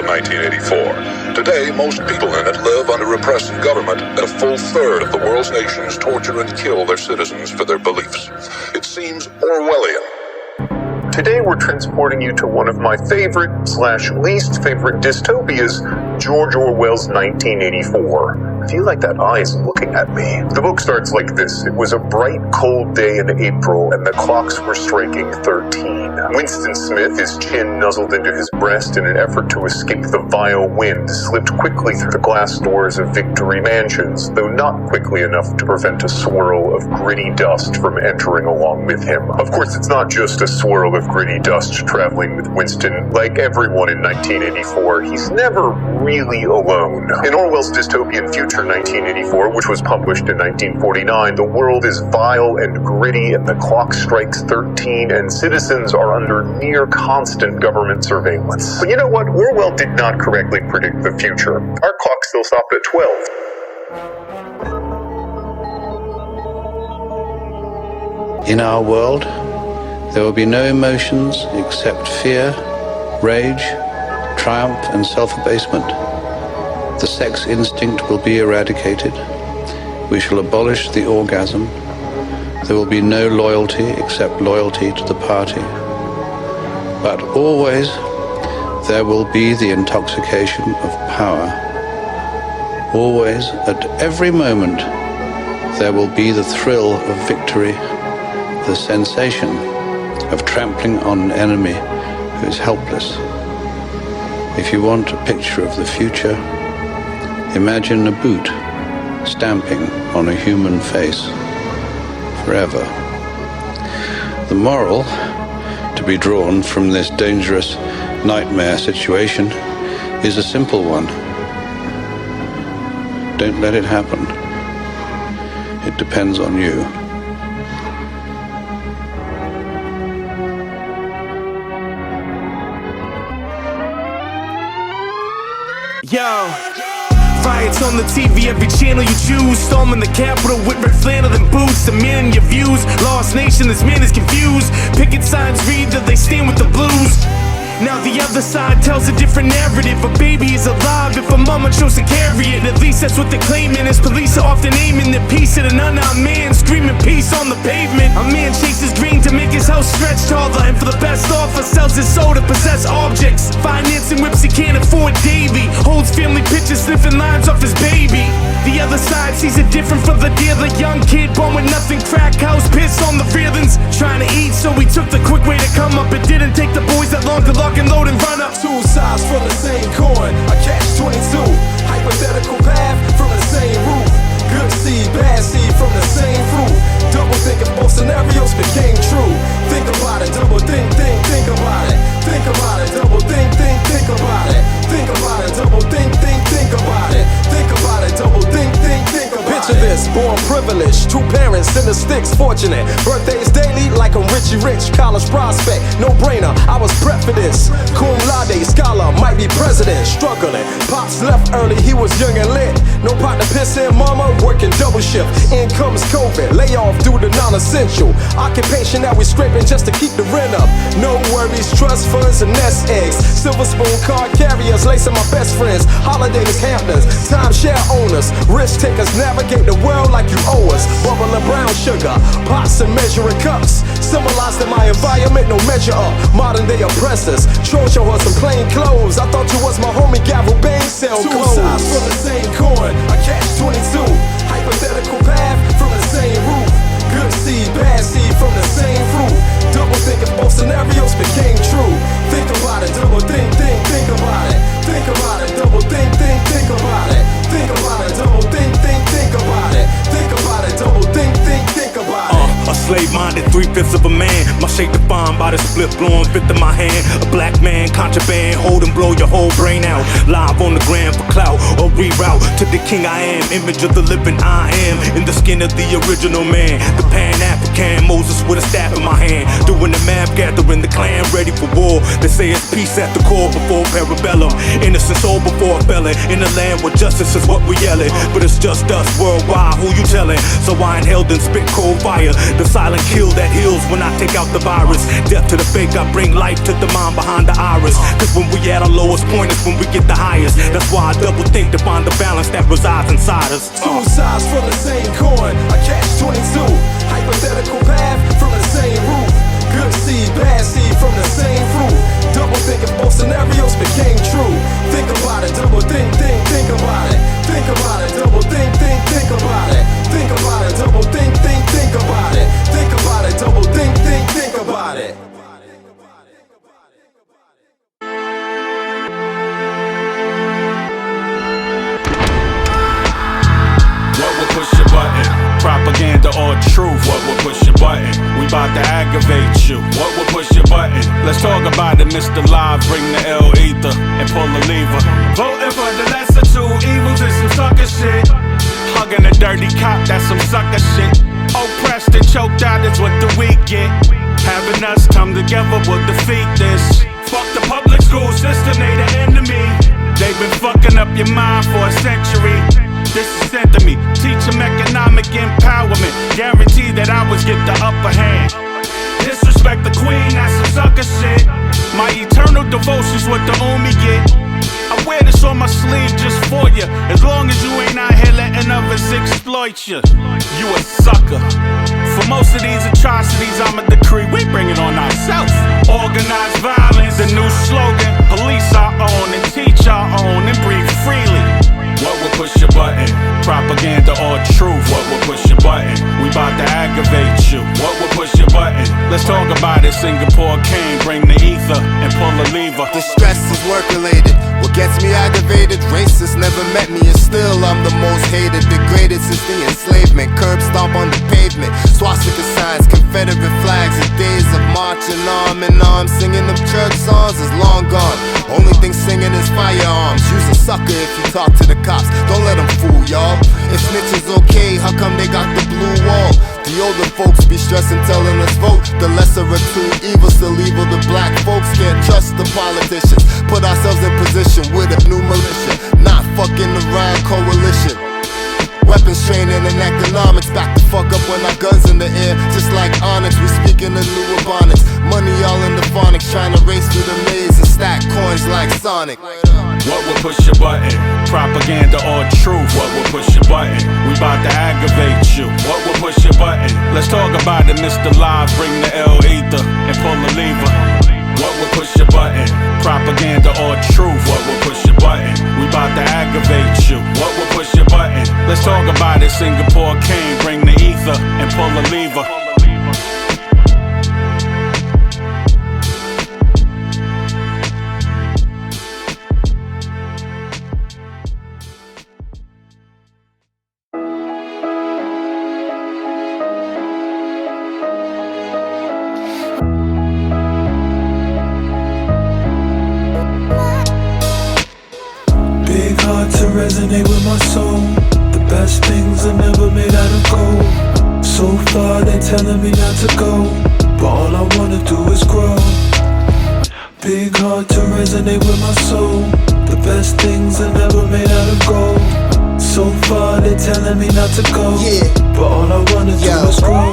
of 1984. Today, most people in it live under repressive government, and a full third of the world's nations torture and kill their citizens for their beliefs. It seems Orwellian. Today we're transporting you to one of my favorite/least favorite dystopias, George Orwell's 1984. I feel like that eye is looking at me. The book starts like this. It was a bright, cold day in April, and the clocks were striking 13. Winston Smith, his chin nuzzled into his breast in an effort to escape the vile wind, slipped quickly through the glass doors of Victory Mansions, though not quickly enough to prevent a swirl of gritty dust from entering along with him. Of course, it's not just a swirl of gritty dust traveling with Winston. Like everyone in 1984, he's never really alone. In Orwell's dystopian future 1984, which was published in 1949, the world is vile and gritty, and the clock strikes 13, and citizens are under near constant government surveillance. But you know what? Orwell did not correctly predict the future. Our clock still stopped at 12. In our world, there will be no emotions except fear, rage, triumph, and self-abasement. The sex instinct will be eradicated. We shall abolish the orgasm. There will be no loyalty except loyalty to the party. But always there will be the intoxication of power. Always, at every moment, there will be the thrill of victory, the sensation of trampling on an enemy who is helpless. If you want a picture of the future, imagine a boot stamping on a human face forever. The moral to be drawn from this dangerous nightmare situation is a simple one. Don't let it happen. It depends on you. Yo, riots on the TV, every channel you choose. Storming the Capitol with red flannel and boots. Demanding your views, lost nation, this man is confused. Picket signs read that they stand with the blues. Now the other side tells a different narrative. A baby is alive if a mama chose to carry it. At least that's what they're claiming, as police are often aiming their piece at an unarmed man, screaming peace on the pavement. A man chases green to make his house stretch taller, and for the best offer sells his soul to possess objects. Financing whips he can't afford daily, holds family pictures, sniffing lines off his baby. The other side sees it different from the dealer. Young kid born with nothing, crack house, piss on the railings. Trying to eat, so he took the quick way to come up. It didn't take the boys that long to lock and load and run up. Two sides from the same coin, a catch-22. Hypothetical path from the same root. Good seed, bad seed from the same fruit. Double think if both scenarios became true. Think about it, double think about it. Think about it, double think about it. Think about it, double think about it. Think about it, double think about it. Picture this, born privileged, two parents in the sticks, fortunate. Birthdays daily like I'm Richie Rich, college prospect, no brainer. I was prepped for this. Cum laude, scholar, might be president, struggling. Pops left early, he was young and lit. No partner pissing, mama working double shift. In comes COVID, layoff due to non-essential. Occupation that we scraping just to keep the rent up. No worries, trust funds and nest eggs. Silver spoon car carriers, lacing my best friends. Holidays, Hamptons, timeshare owners. Risk takers navigate the world like you owe us. Bubble and brown sugar, pots and measuring cups. Symbolized in my environment, no measure up. Modern day oppressors, Trojan horse and plain clothes. I thought you was my homie Gavel Bang sell clothes. Two sides from the same coin, a catch-22. Hypothetical path from the same root. Good seed, bad seed from the same fruit. Double think if both scenarios became true. Think about it, double think about it. Think about it, double think about it. Think about it, double think about it. Think about it, double think about it. A slave-minded 3/5 of a man. My shape defined by the split blowing fifth in my hand. A black man, contraband, hold and blow your whole brain out. Live on the gram for clout or reroute to the king I am. Image of the living I am. In the skin of the original man. The Pan-African Moses with a staff in my hand. Doing the math, gathering the clan ready for war. They say it's peace at the core before parabellum. Innocent soul before a felon. In a land where justice is what we yelling. But it's just us worldwide, who you telling? So I inhaled and spit cold fire. The silent kill that heals when I take out the virus. death to the fake, I bring life to the mind behind the iris. Cause when we at our lowest point is when we get the highest. That's why I double think to find the balance that resides inside us. Two sides from the same coin, a catch-22. Hypothetical path from the same roof. Good seed, bad seed from the same fruit. Double think if both scenarios became true. Think about it, double think about it. Think about it, double think about it. Think about it, double think about it. Think about it, double think about it. What will push your button? Propaganda or truth? What will push your button? We bout to aggravate you. What will push your button? Let's talk about it, Mr. Live. Bring the ether and pull the lever. Voting for the lesser two evils is some sucker shit. Hugging a dirty cop, that's some sucker shit. Oppressed and choked out is what the weak get. Having us come together will defeat this. Fuck the public school system, they the enemy. They've been fucking up your mind for a century. This is sent to me. Teach them economic empowerment. Guarantee that I was get the upper hand. Disrespect the queen, that's some sucker shit. My eternal devotion's what the Umi get. I wear this on my sleeve just for you. As long as you ain't out here letting others exploit you. You a sucker. For most of these atrocities, I'm a decree. We bring it on ourselves. Organized violence, the new slogan. Police our own and teach our own and breathe freely. What will push your button? Propaganda or truth? What will push your button? We bout to aggravate you. What will push your button? Let's talk about it. Singapore Kane, bring the ether and pull the lever. The stress is work related. What gets me aggravated? Racists never met me and still I'm the most hated. Degraded since the enslavement. Curb stomp on the pavement. Swastika signs, Confederate flags. The days of marching arm in arm, singing them church songs is long gone. Only thing singing is firearms. You's a sucker if you talk to the cops. Don't let them fool y'all. If snitch is okay, how come they got the blue wall? The older folks be stressing, telling us vote. The lesser of two evils, still evil. The black folks can't trust the politicians. Put ourselves in position with a new militia, not fucking around coalition. Weapons training and economics, back the fuck up when our guns in the air. Just like Onyx, we speaking the new ebonics. Money all in the phonics, trying to race through the maze and stack coins like Sonic. What will push your button? Propaganda or truth? What will push your button? We bout to aggravate you. What will push your button? Let's talk about it, Mr. Live. Bring the ether and pull the lever. What will push your button? Propaganda or truth? What will push your button? We bout to aggravate you. What will push your button? Let's talk about it. Singapore Kane, bring the ether and pull the lever. Resonate with my soul. The best things are never made out of gold. So far they're telling me not to go, but all I wanna do is grow. Big heart to resonate with my soul. The best things are never made out of gold. So far they're telling me not to go, but all I wanna do is grow.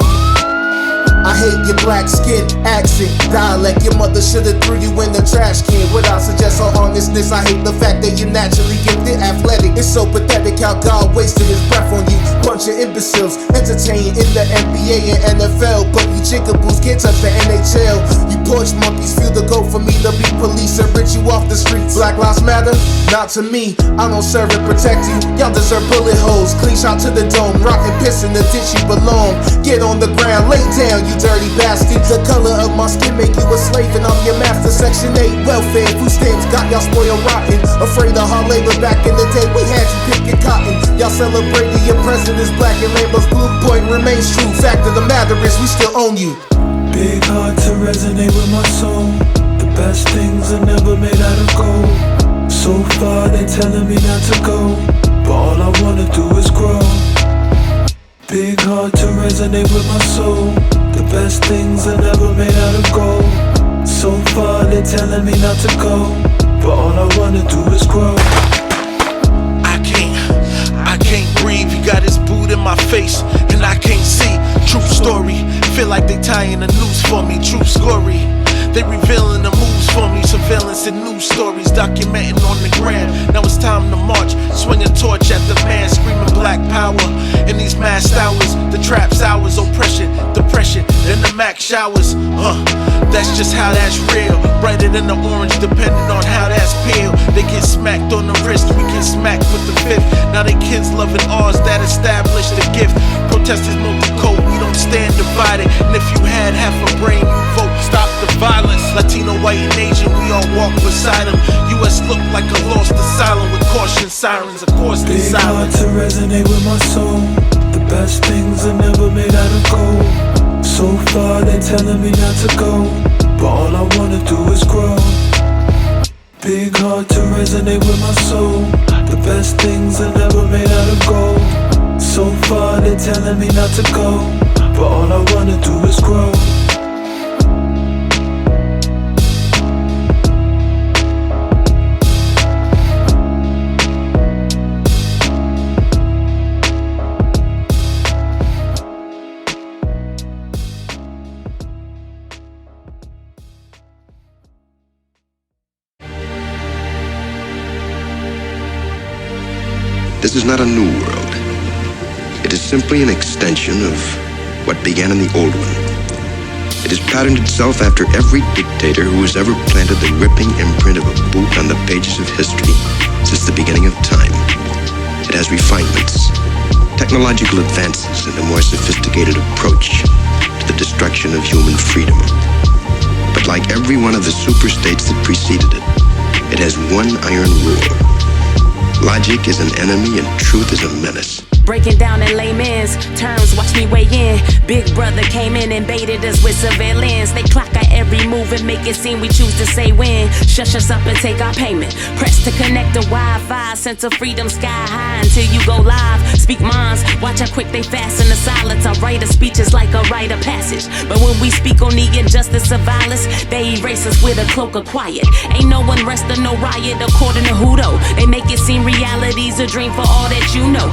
I hate your black skin, accent, dialect. Your mother should've threw you in the trash can. What I suggest on honestness, I hate the fact that you're naturally gifted, athletic. It's so pathetic how God wasted his breath on you. Bunch of imbeciles, entertaining in the NBA and NFL, but you jickaboos can't touch the NHL. You porch monkeys feel the goat for me to be police and rip you off the streets. Black lives matter? Not to me. I don't serve and protect you. Y'all deserve bullet holes. Clean shot to the dome, rockin' piss in the ditch you belong. Get on the ground, lay down, you dirty bastard. The color of my skin make you a slave and I'm your master. Section 8 welfare, food stamps got y'all spoiled rotten. Afraid of hard labor back in the day, we had you picking cotton. Y'all celebrating your president's black and Lambo's blue point remains true. Fact of the matter is we still own you. Big heart to resonate with my soul. The best things are never made out of gold. So far they're telling me not to go, but all I wanna do is grow. Big heart to resonate with my soul. The best things are never made out of gold. So far they're telling me not to go, but all I wanna do is grow. I can't breathe, he got his boot in my face, and I can't see. True story, feel like they tying the noose for me. True story, they revealing the moves for me. Surveillance and news stories documenting on the gram. Now it's time to march, swing a torch at the man, screaming black power. In these mass hours, the trap's hours, oppression, depression, then the max showers. That's just how that's real. Brighter than the orange, depending on how that's peeled. They get smacked on the wrist, we get smacked with the fifth. Now they kids loving ours that established the gift. Protesters know the code, we don't stand divided. And if you had half a brain, you vote stop the violence. Latino, white, and Asian, we all walk beside them. US look like a lost asylum with caution sirens, of course they silent. Hard to resonate with my soul. The best things are never made out of gold. So far they telling me not to go, but all I wanna do is grow. Big heart to resonate with my soul. The best things are never made out of gold. So far they telling me not to go, but all I wanna do is grow. This is not a new world. It is simply an extension of what began in the old one. It has patterned itself after every dictator who has ever planted the ripping imprint of a boot on the pages of history since the beginning of time. It has refinements, technological advances, and a more sophisticated approach to the destruction of human freedom. But like every one of the superstates that preceded it, it has one iron rule. Logic is an enemy and truth is a menace. Breaking down in layman's terms, watch me weigh in. Big brother came in and baited us with surveillance. They clock our every move and make it seem we choose to say when. Shush us up and take our payment. Press to connect the Wi-Fi. Sense of freedom sky high until you go live. Speak minds, watch how quick they fasten the silence. I write a speech is like a rite of passage. But when we speak on the injustice of violence, they erase us with a cloak of quiet. Ain't no unrest or no riot according to Hudo. They make it seem reality's a dream for all that you know.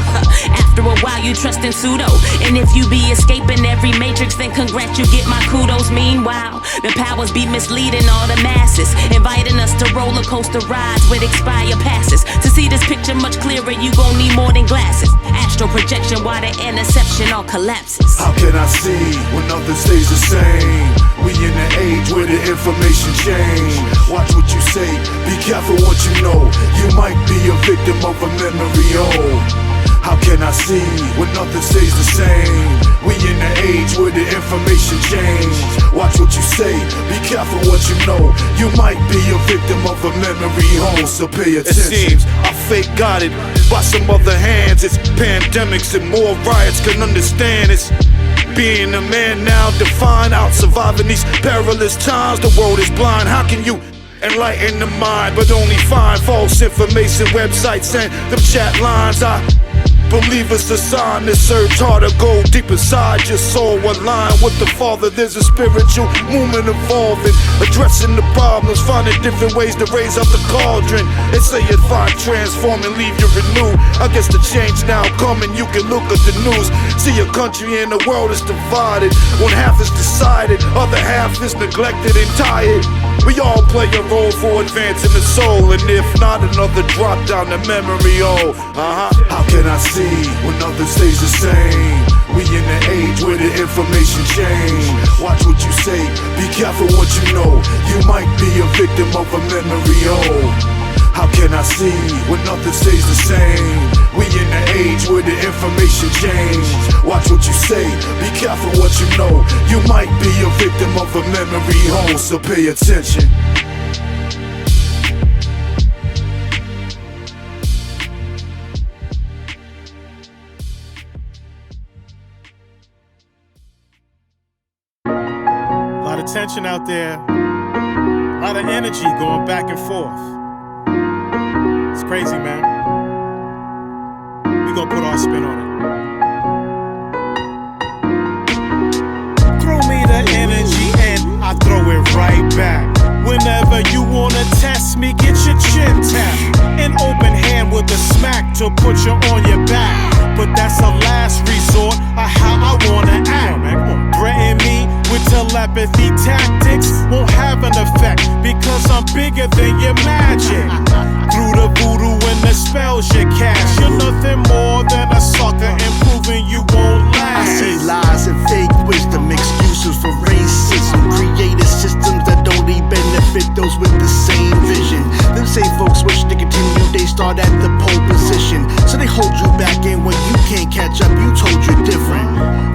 After a while you trust in pseudo. And if you be escaping every matrix, then congrats, you get my kudos. Meanwhile, the powers be misleading all the masses, inviting us to roller coaster rides with expired passes. To see this picture much clearer, you gon' need more than glasses. Astral projection while the interception all collapses. How can I see when nothing stays the same? We in the age where the information change. Watch what you say, be careful what you know. You might be a victim of a memory, oh. How can I see when nothing stays the same? We in the age where the information change. Watch what you say, be careful what you know. You might be a victim of a memory hole, so pay attention. It seems our fate got it by some other hands. It's pandemics and more riots can understand. It's being a man now, define out surviving these perilous times. The world is blind, how can you enlighten the mind but only find false information websites and them chat lines? I believe it's a sign that search hard to go deep inside your soul. Align with the Father, there's a spiritual movement evolving, addressing the problems, finding different ways to raise up the cauldron. They say you find transform and leave you renewed. I guess the change now coming, you can look at the news. See a country and the world is divided. One half is decided, other half is neglected and tired. We all play a role for advancing the soul, and if not, another drop down the memory hole. How can I see when nothing stays the same? We in the age where the information change. Watch what you say, be careful what you know. You might be a victim of a memory hole. How can I see when nothing stays the same? We in the age where the information change. Watch what you say, be careful what you know. You might be a victim of a memory hole, so pay attention. A lot of tension out there, a lot of energy going back and forth. It's crazy, man. We gonna put our spin on it. Throw me the energy and I throw it right back. Whenever you wanna test me, get your chin tapped. An open hand with a smack to put you on your back. But that's a last resort of how I wanna act. evil apathy tactics won't have an effect, because I'm bigger than your magic. Through the voodoo and the spells you cast, you're nothing more than a sucker, improving you won't last. I see lies and fake wisdom, excuses for racism, created systems that don't even benefit those with the same vision. Them same folks wish to continue, they start at the pole position, so they hold you back, and when you can't catch up, you told you different.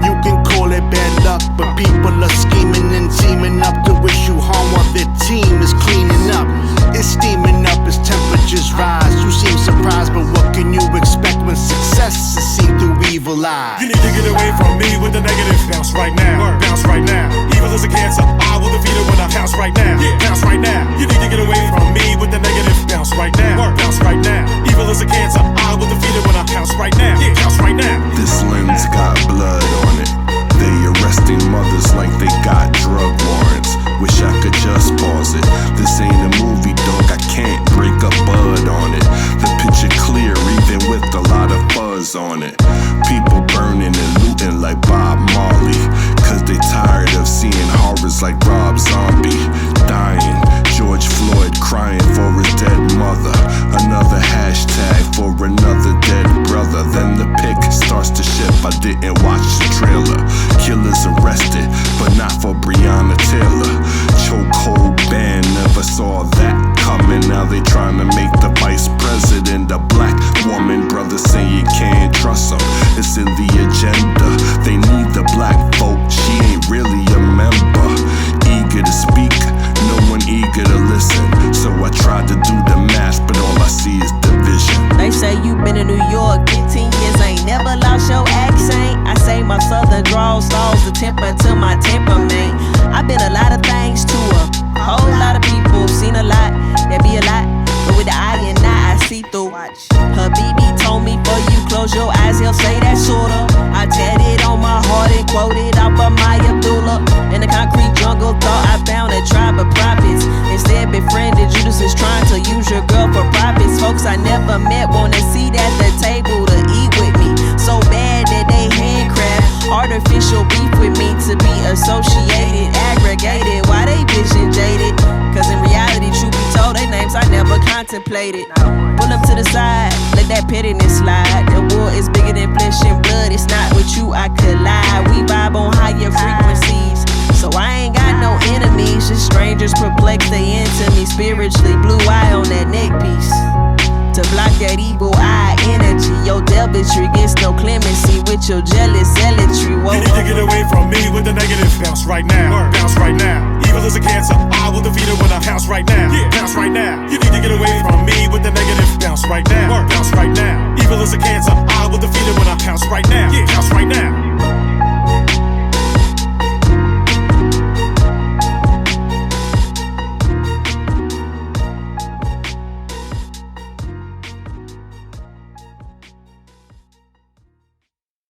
You can call it bad luck, but people are scheming and teaming up to wish you harm while their team is cleaning up. It's steaming up as temperatures rise. You seem surprised, but what can you expect when success is seen through evil eyes? You need to get away from me with the negative. Bounce right now, bounce right now. Evil is a cancer, I will defeat it when I bounce right now, bounce right now. You need to get away from me with the negative. Bounce right now, bounce right now. Evil is a cancer, I will defeat it when I bounce right now, bounce right now. This lens got blood on it. They arresting mothers like they got drug warrants. Wish I could just pause it. This ain't a movie, dog, I can't break a bud on it. The picture clear even with a lot of fuzz on it. People burning and looting like Bob Marley, cause they tired of seeing horrors like Rob Zombie. Dying, George Floyd crying for his dead mother. Another hashtag for another dead brother. Then the pic starts to ship, I didn't watch the trailer. Killers arrested, but not for Breonna Taylor. Chokehold ban, never saw that coming. Now they trying to make the vice president a black woman. Brothers say you can't trust them, it's in the agenda. They need the black vote, she ain't really a member. Eager to speak, no one eager to listen. So I tried to do the math, but all I see is division. They say you been in New York 15 years, ain't never lost your accent. I say my southern drawl stalls the temper to my temperament. I've been a lot of things to a whole lot of people, seen a lot, there be a lot, but with the eye and eye I see through. Habibi told me for you close your eyes, he'll say that sorta. I tatted on my heart and quoted off of my Abdullah. In the concrete jungle, thought I found a tribe of prophets. Instead befriended Judas is trying to use your girl for profits. Folks I never met wanna sit at the table to eat with me. So bad that they handcraft artificial beef with me to be associated, aggregated. Why they vision jaded? Cause in reality, truth be told, they names I never contemplated. Pull up to the side, let that pettiness slide. The war is bigger than flesh and blood. It's not with you I collide. We vibe on higher frequencies, so I ain't got no enemies. Just strangers perplexed, they into me spiritually. Blue eye on that neck piece to block that evil eye energy. Your deviltry gets no clemency with your jealous zealotry. Whoa, you need to get away from me with the negative. Bounce right now, bounce right now. Evil is a cancer, I will defeat it when I bounce right now, bounce right now. You need to get away from me with the negative. Bounce right now,